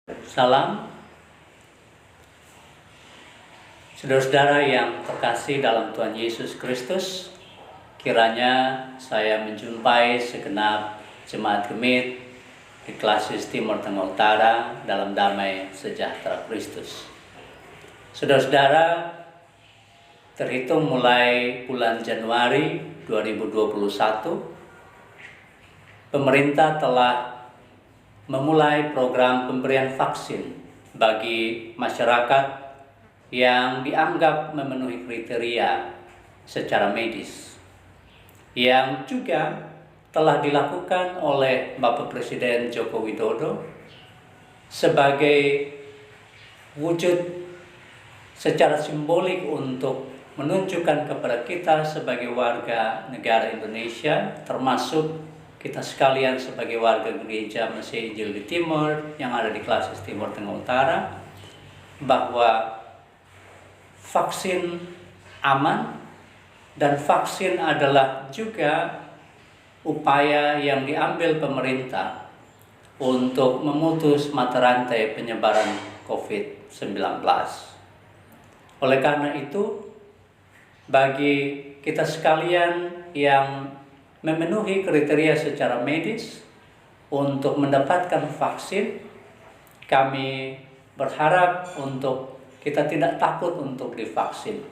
Salam, saudara-saudara yang terkasih dalam Tuhan Yesus Kristus. Kiranya saya menjumpai segenap jemaat Gemit di Klasis Timur Tengah Utara dalam damai sejahtera Kristus. Saudara-saudara, terhitung mulai bulan Januari 2021, pemerintah telah memulai program pemberian vaksin bagi masyarakat yang dianggap memenuhi kriteria secara medis, yang juga telah dilakukan oleh Bapak Presiden Joko Widodo sebagai wujud secara simbolik untuk menunjukkan kepada kita sebagai warga negara Indonesia, termasuk kita sekalian sebagai warga gereja Mesih Injil di Timur yang ada di Klasis Timur Tengah Utara, bahwa vaksin aman dan vaksin adalah juga upaya yang diambil pemerintah untuk memutus mata rantai penyebaran COVID-19. Oleh karena itu, bagi kita sekalian yang memenuhi kriteria secara medis untuk mendapatkan vaksin, kami berharap untuk kita tidak takut untuk divaksin,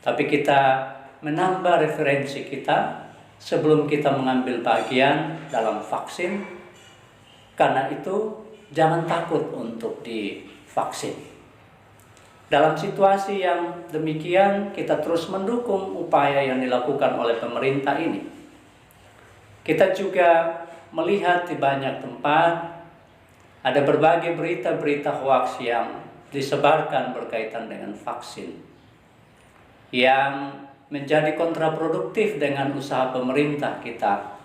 tapi kita menambah referensi kita sebelum kita mengambil bagian dalam vaksin. Karena itu, jangan takut untuk divaksin. Dalam situasi yang demikian, kita terus mendukung upaya yang dilakukan oleh pemerintah ini. Kita juga melihat di banyak tempat ada berbagai berita-berita hoaks yang disebarkan berkaitan dengan vaksin, yang menjadi kontraproduktif dengan usaha pemerintah kita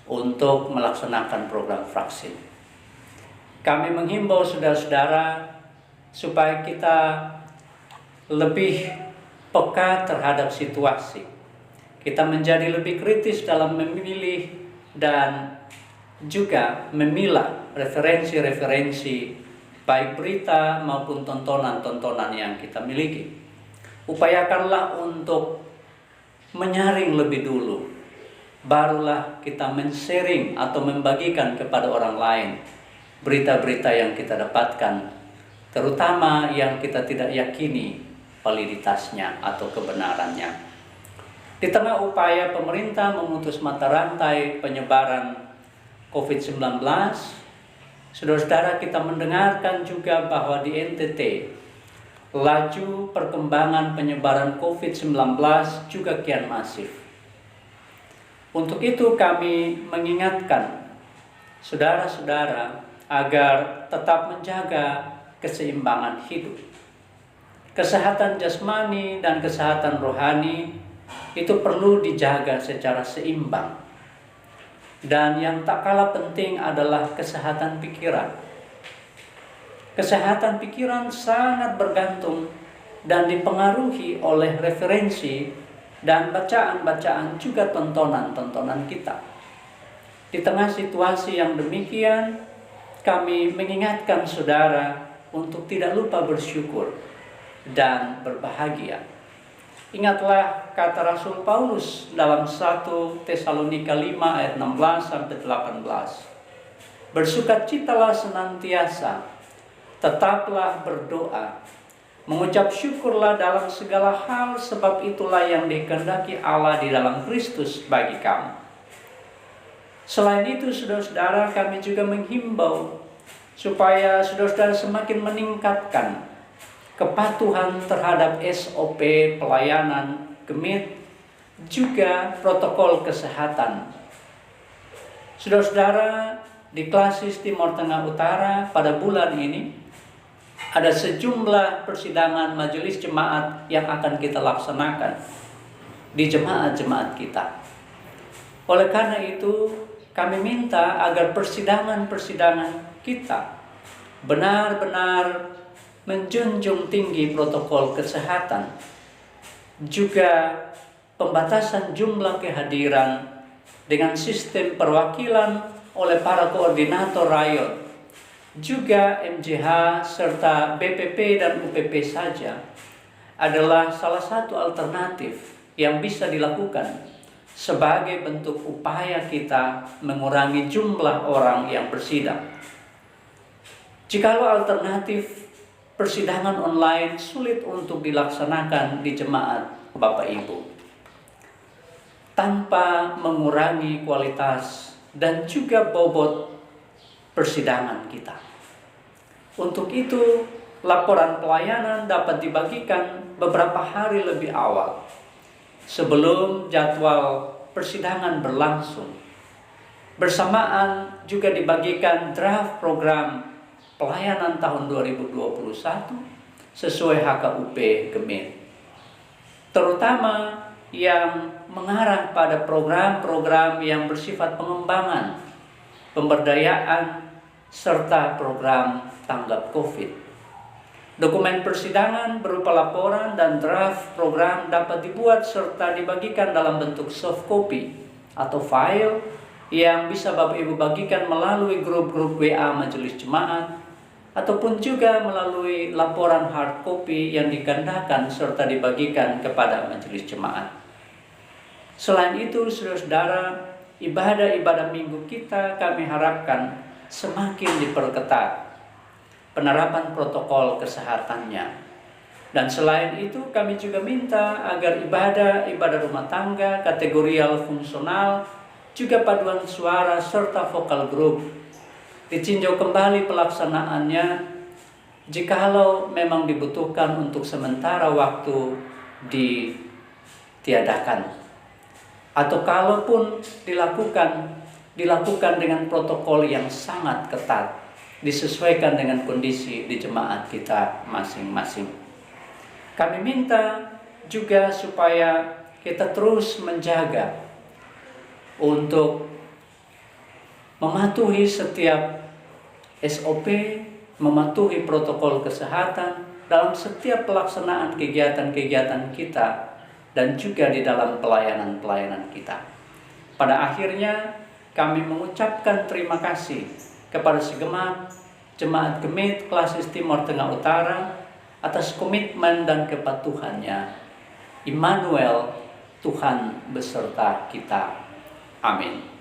untuk melaksanakan program vaksin. Kami menghimbau saudara-saudara supaya kita lebih peka terhadap situasi. Kita menjadi lebih kritis dalam memilih dan juga memilah referensi-referensi baik berita maupun tontonan-tontonan yang kita miliki. Upayakanlah untuk menyaring lebih dulu, barulah kita men-sharing atau membagikan kepada orang lain berita-berita yang kita dapatkan, terutama yang kita tidak yakini validitasnya atau kebenarannya. Di tengah upaya pemerintah memutus mata rantai penyebaran COVID-19, saudara-saudara, kita mendengarkan juga bahwa di NTT, laju perkembangan penyebaran COVID-19 juga kian masif. Untuk itu kami mengingatkan saudara-saudara agar tetap menjaga keseimbangan hidup. Kesehatan jasmani dan kesehatan rohani itu perlu dijaga secara seimbang. Dan yang tak kalah penting adalah kesehatan pikiran. Kesehatan pikiran sangat bergantung dan dipengaruhi oleh referensi dan bacaan-bacaan juga tontonan-tontonan kita. Di tengah situasi yang demikian, kami mengingatkan saudara untuk tidak lupa bersyukur dan berbahagia. Ingatlah kata Rasul Paulus dalam 1 Tesalonika 5 ayat 16-18. Bersukacitalah senantiasa, tetaplah berdoa, mengucap syukurlah dalam segala hal, sebab itulah yang dikehendaki Allah di dalam Kristus bagi kamu. Selain itu, saudara-saudara, kami juga menghimbau supaya saudara-saudara semakin meningkatkan kepatuhan terhadap SOP pelayanan Gemit, juga protokol kesehatan. Saudara-saudara, di Klasis Timur Tengah Utara pada bulan ini ada sejumlah persidangan majelis jemaat yang akan kita laksanakan di jemaat-jemaat kita. Oleh karena itu, kami minta agar persidangan-persidangan kita benar-benar menjunjung tinggi protokol kesehatan, juga pembatasan jumlah kehadiran dengan sistem perwakilan oleh para koordinator rayon juga MJH serta BPP dan UPP saja adalah salah satu alternatif yang bisa dilakukan sebagai bentuk upaya kita mengurangi jumlah orang yang bersidang. Jikalau alternatif persidangan online sulit untuk dilaksanakan di jemaat Bapak Ibu, tanpa mengurangi kualitas dan juga bobot persidangan kita. Untuk itu, laporan pelayanan dapat dibagikan beberapa hari lebih awal sebelum jadwal persidangan berlangsung. Bersamaan juga dibagikan draft program pelayanan tahun 2021 sesuai HKUP Gemit, terutama yang mengarah pada program-program yang bersifat pengembangan, pemberdayaan, serta program tanggap COVID. Dokumen persidangan berupa laporan dan draft program dapat dibuat serta dibagikan dalam bentuk soft copy atau file yang bisa Bapak Ibu bagikan melalui grup-grup WA Majelis Jemaat ataupun juga melalui laporan hard copy yang digandakan serta dibagikan kepada Majelis Jemaat. Selain itu, saudara-saudara, ibadah-ibadah minggu kita kami harapkan semakin diperketat penerapan protokol kesehatannya. Dan selain itu kami juga minta agar ibadah rumah tangga, kategorial fungsional, juga paduan suara serta vokal grup ditinjau kembali pelaksanaannya jikalau memang dibutuhkan untuk sementara waktu ditiadakan. Atau kalaupun dilakukan dengan protokol yang sangat ketat, disesuaikan dengan kondisi di jemaat kita masing-masing. Kami minta juga supaya kita terus menjaga untuk mematuhi setiap SOP, mematuhi protokol kesehatan dalam setiap pelaksanaan kegiatan-kegiatan kita dan juga di dalam pelayanan-pelayanan kita. Pada akhirnya kami mengucapkan terima kasih kepada segenap Jemaat Gemit Klasis Timur Tengah Utara atas komitmen dan kepatuhannya. Immanuel, Tuhan beserta kita. Amin.